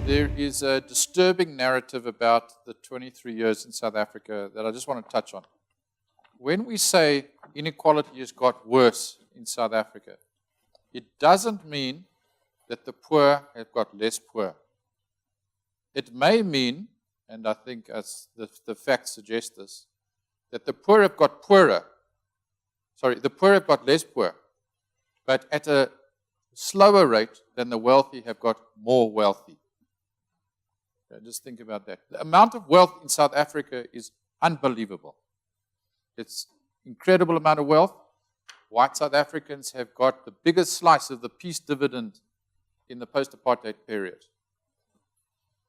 there is a disturbing narrative about the 23 years in South Africa that I just want to touch on. When we say inequality has got worse in South Africa, it doesn't mean that the poor have got less poor. It may mean, and I think as the facts suggest this, that the poor have got poorer. Sorry, the poor have got less poor, but at a slower rate than the wealthy have got more wealthy. Okay, just think about that. The amount of wealth in South Africa is unbelievable. It's incredible amount of wealth. White South Africans have got the biggest slice of the peace dividend in the post-apartheid period.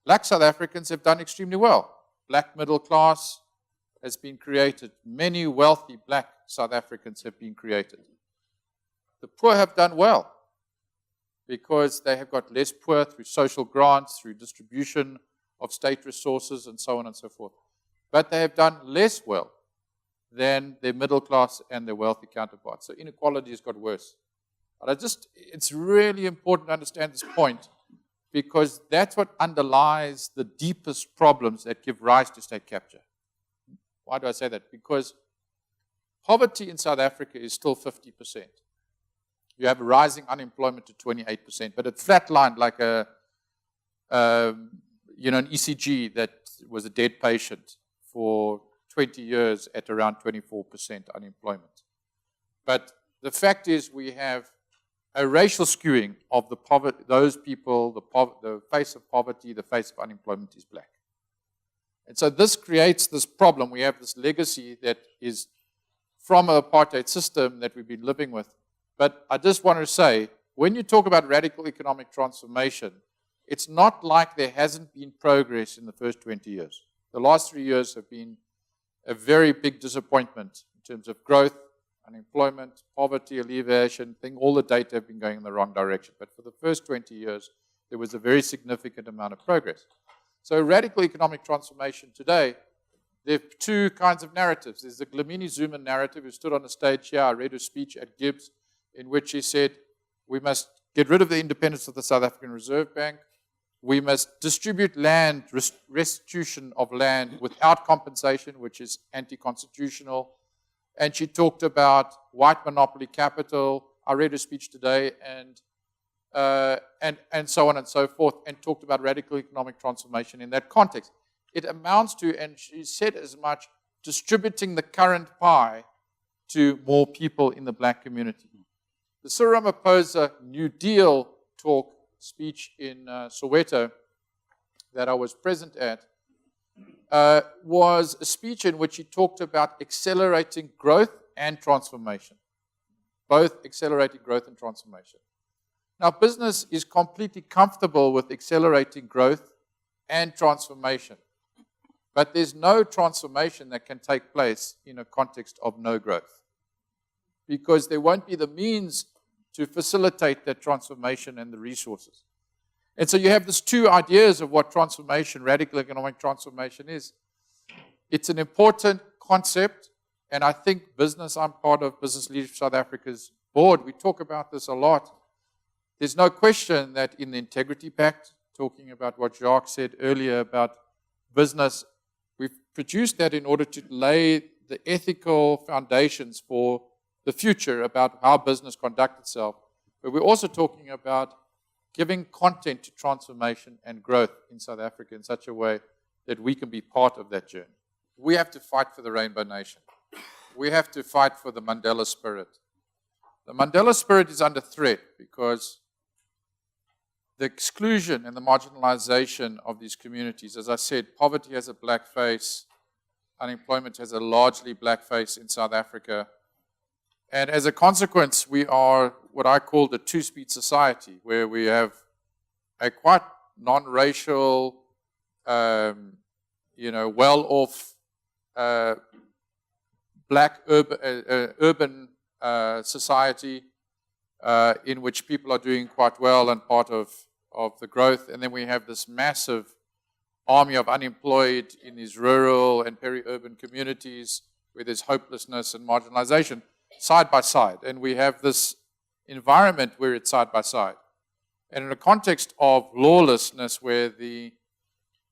Black South Africans have done extremely well. Black middle class has been created. Many wealthy black South Africans have been created. The poor have done well because they have got less poor through social grants, through distribution of state resources, and so on and so forth. But they have done less well than their middle class and their wealthy counterparts. So inequality has got worse. But it's really important to understand this point because that's what underlies the deepest problems that give rise to state capture. Why do I say that? Because poverty in South Africa is still 50%. You have a rising unemployment to 28%, but it flatlined like an ECG that was a dead patient for 20 years at around 24% unemployment. But the fact is we have a racial skewing of the poverty, those people, the face of poverty, the face of unemployment is black. And so this creates this problem. We have this legacy that is from an apartheid system that we've been living with. But I just want to say, when you talk about radical economic transformation, it's not like there hasn't been progress in the first 20 years. The last 3 years have been a very big disappointment in terms of growth, unemployment, poverty alleviation. I think all the data have been going in the wrong direction. But for the first 20 years, there was a very significant amount of progress. So radical economic transformation today, there are two kinds of narratives. There's the Dlamini Zuma narrative, who stood on the stage here. I read a speech at GIBS in which he said, we must get rid of the independence of the South African Reserve Bank. We must distribute land, restitution of land without compensation, which is anti-constitutional. And she talked about white monopoly capital. I read her speech today, and so on and so forth, and talked about radical economic transformation in that context. It amounts to, and she said as much, distributing the current pie to more people in the black community. The Cyril Ramaphosa New Deal talk speech in Soweto that I was present at was a speech in which he talked about accelerating growth and transformation, both accelerating growth and transformation. Now, business is completely comfortable with accelerating growth and transformation, but there's no transformation that can take place in a context of no growth, because there won't be the means to facilitate that transformation and the resources. And so you have these two ideas of what transformation, radical economic transformation is. It's an important concept, and I think I'm part of Business Leadership South Africa's board. We talk about this a lot. There's no question that in the Integrity Pact, talking about what Jacques said earlier about business, we've produced that in order to lay the ethical foundations for the future about how business conducts itself. But we're also talking about giving content to transformation and growth in South Africa in such a way that we can be part of that journey. We have to fight for the Rainbow Nation. We have to fight for the Mandela spirit. The Mandela spirit is under threat because the exclusion and the marginalization of these communities, as I said, poverty has a black face, unemployment has a largely black face in South Africa. And as a consequence, we are what I call the two-speed society, where we have a quite non-racial, well-off black urban society in which people are doing quite well and part of the growth. And then we have this massive army of unemployed in these rural and peri-urban communities where there's hopelessness and marginalization. Side by side, and we have this environment where it's side by side. And in a context of lawlessness, where the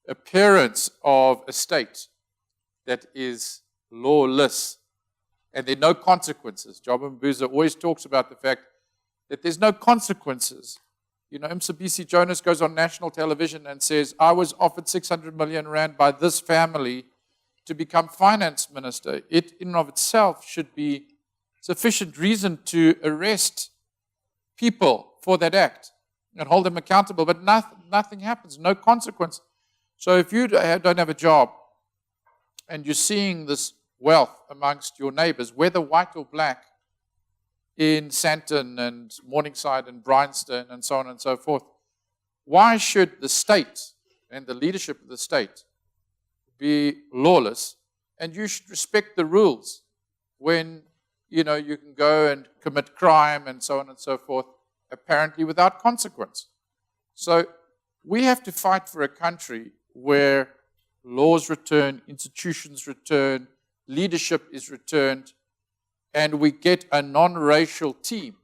appearance of a state that is lawless and there are no consequences. Job Mbuza always talks about the fact that there's no consequences. You know, Mcebisi Jonas goes on national television and says, I was offered 600 million rand by this family to become finance minister. It in and of itself should be sufficient reason to arrest people for that act and hold them accountable, but nothing happens, no consequence. So if you don't have a job and you're seeing this wealth amongst your neighbors, whether white or black, in Sandton and Morningside and Bryanston and so on and so forth, why should the state and the leadership of the state be lawless? And you should respect the rules when, you know, you can go and commit crime and so on and so forth, apparently without consequence. So we have to fight for a country where laws return, institutions return, leadership is returned, and we get a non-racial team.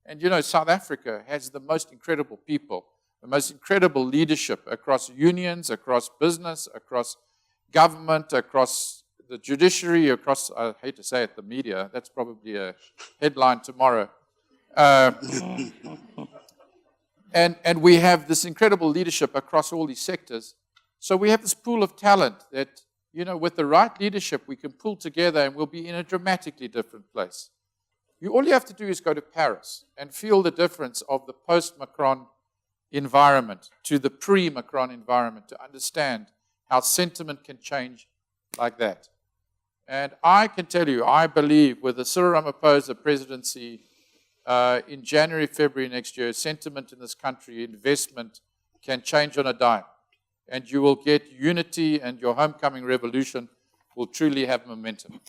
And you know, South Africa has the most incredible people, the most incredible leadership across unions, across business, across government, across the judiciary, across, I hate to say it, the media. That's probably a headline tomorrow. And we have this incredible leadership across all these sectors. So we have this pool of talent that, you know, with the right leadership, we can pull together and we'll be in a dramatically different place. All you have to do is go to Paris and feel the difference of the post-Macron environment to the pre-Macron environment to understand how sentiment can change like that. And I can tell you, I believe with the Cyril Ramaphosa presidency in January, February next year, sentiment in this country, investment can change on a dime. And you will get unity, and your homecoming revolution will truly have momentum.